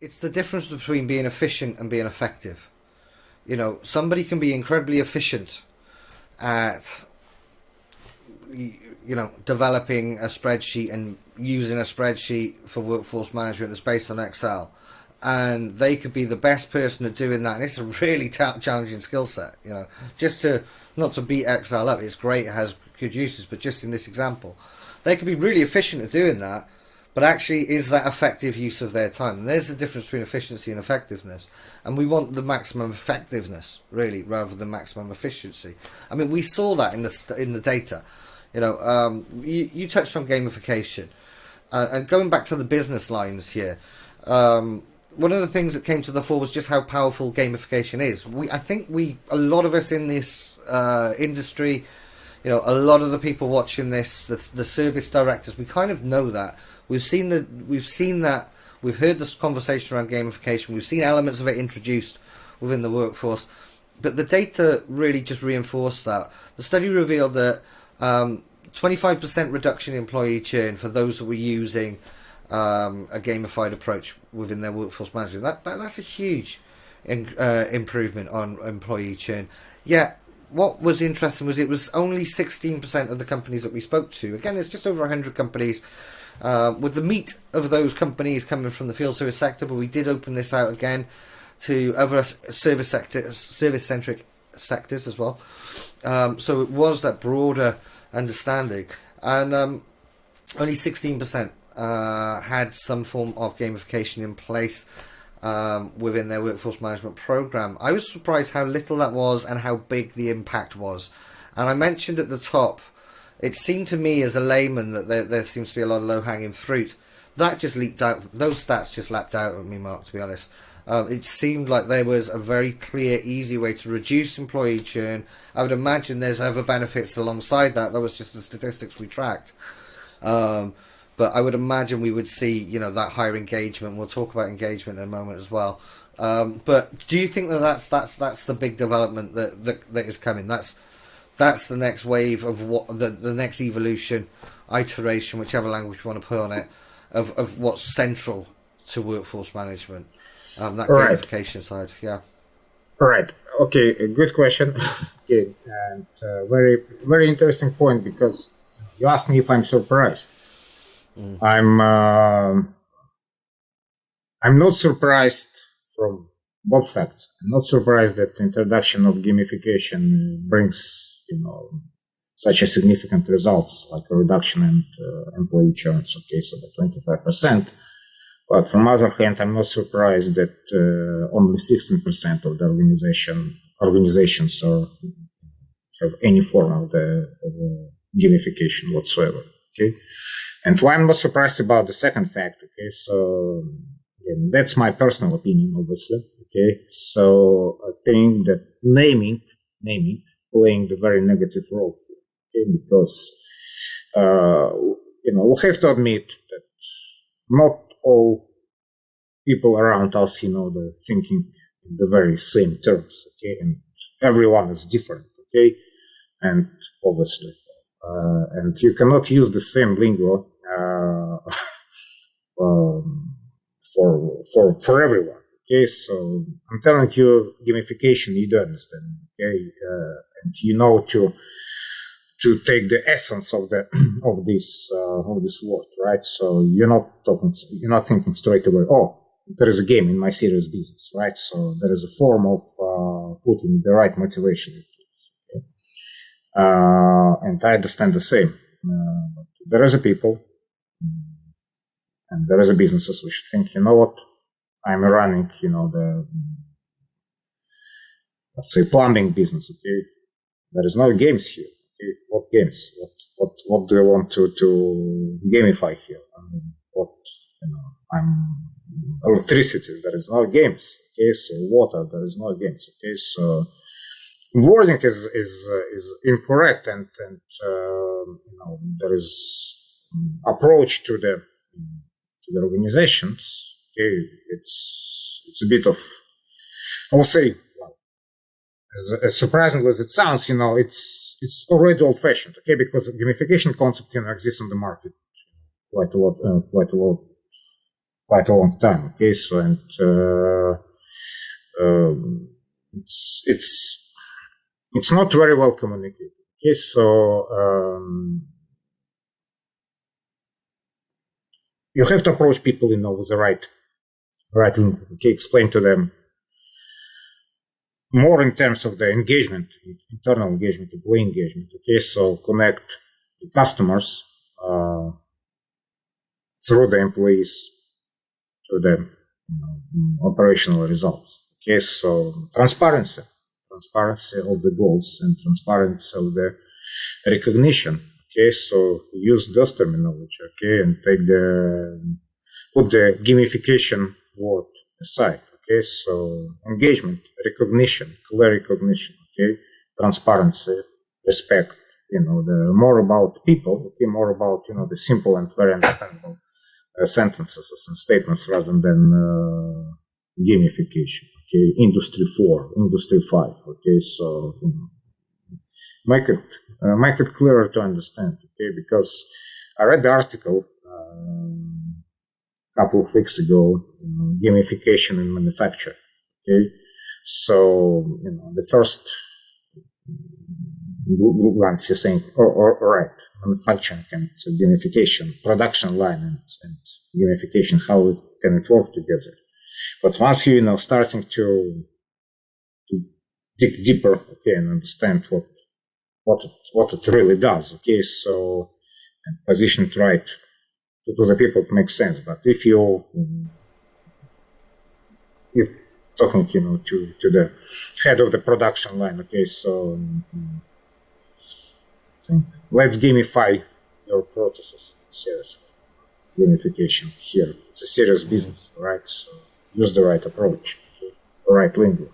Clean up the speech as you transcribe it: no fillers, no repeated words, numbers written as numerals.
it's the difference between being efficient and being effective. Somebody can be incredibly efficient at developing a spreadsheet and using a spreadsheet for workforce management that's based on Excel, and they could be the best person at doing that, and it's a really challenging skill set. Just to not to beat Excel up, it's great, it has good uses, but just in this example, they could be really efficient at doing that, but actually, is that effective use of their time? And there's the difference between efficiency and effectiveness. And we want the maximum effectiveness, really, rather than maximum efficiency. I mean, we saw that in the data. You touched on gamification. And going back to the business lines here, one of the things that came to the fore was just how powerful gamification is. I think a lot of us in this industry, a lot of the people watching this, the service directors, we kind of know that. We've seen that. We've heard this conversation around gamification. We've seen elements of it introduced within the workforce, but the data really just reinforced that. The study revealed that 25% reduction in employee churn for those that were using a gamified approach within their workforce management. That's a huge improvement on employee churn. Yeah. What was interesting was it was only 16% of the companies that we spoke to. Again, it's just over 100 companies. With the meat of those companies coming from the field service sector, but we did open this out again to other service-centric sectors as well. So it was that broader understanding, and only 16% had some form of gamification in place within their workforce management program. I was surprised how little that was and how big the impact was. And I mentioned at the top, it seemed to me as a layman that there seems to be a lot of low-hanging fruit. That just leaped out. Those stats just lapped out at me, Mark, to be honest. It seemed like there was a very clear, easy way to reduce employee churn. I would imagine there's other benefits alongside that. That was just the statistics we tracked. But I would imagine we would see, that higher engagement. We'll talk about engagement in a moment as well. But do you think that's the big development that is coming? That's the next wave of what the next evolution, iteration, whichever language you want to put on it, of what's central to workforce management. That gamification side, yeah. Right. Okay. A good question. Okay, and very very interesting point, because you asked me if I'm surprised. I'm not surprised from both facts. I'm not surprised that the introduction of gamification brings such a significant results, like a reduction in employee churn, okay, so by 25%. But from the other hand, I'm not surprised that only 16% of the organizations have any form of the gamification whatsoever. Okay, and why I'm not surprised about the second fact. Okay, so again, that's my personal opinion, obviously. Okay, so I think that naming playing the very negative role. Okay, because we have to admit that not all people around us, they're thinking in the very same terms. Okay, and everyone is different. Okay, and obviously, and you cannot use the same lingo for everyone. Okay, so I'm telling you, gamification, you do understand. Okay, and to take the essence of this word, right? So you're not thinking straight away, oh, there is a game in my serious business, right? So there is a form of putting the right motivation in place. Okay? And I understand the same. There is a people, and there is a businesses which think, you know what, I'm running, let's say plumbing business. Okay, there is no games here. Okay, what games? What do you want to gamify here? I mean, I'm electricity. There is no games. Okay, so water. There is no games. Okay, so wording is incorrect, and there is approach to the organizations. Okay, it's a bit of, I will say, as surprisingly as it sounds, it's already old-fashioned. Okay, because the gamification concept exists on the market quite a quite a long time. Okay, so and it's not very well communicated. Okay, so you have to approach people, with the right link. Okay, explain to them more in terms of the engagement, internal engagement, employee engagement. Okay, so connect the customers through the employees to the operational results. Okay, so transparency of the goals and transparency of the recognition. Okay, so use those terminology. Okay, and put the gamification word aside. Okay, so engagement, recognition, clear recognition. Okay, transparency, respect. The more about people. Okay, more about the simple and very understandable sentences and statements rather than gamification. Okay, industry 4, industry 5. Okay, so make it clearer to understand. Okay, because I read the article a couple of weeks ago, gamification in manufacture. Okay, so the first glance you're saying, all right, manufacturing and gamification, production line and gamification, how can it work together? But once you starting to dig deeper, okay, and understand what it really does, okay, so and position it right to the people, it makes sense. But if you're talking, to the head of the production line, okay, so let's gamify your processes seriously. Gamification here, it's a serious business, right? So use the right approach, okay? The right lingo.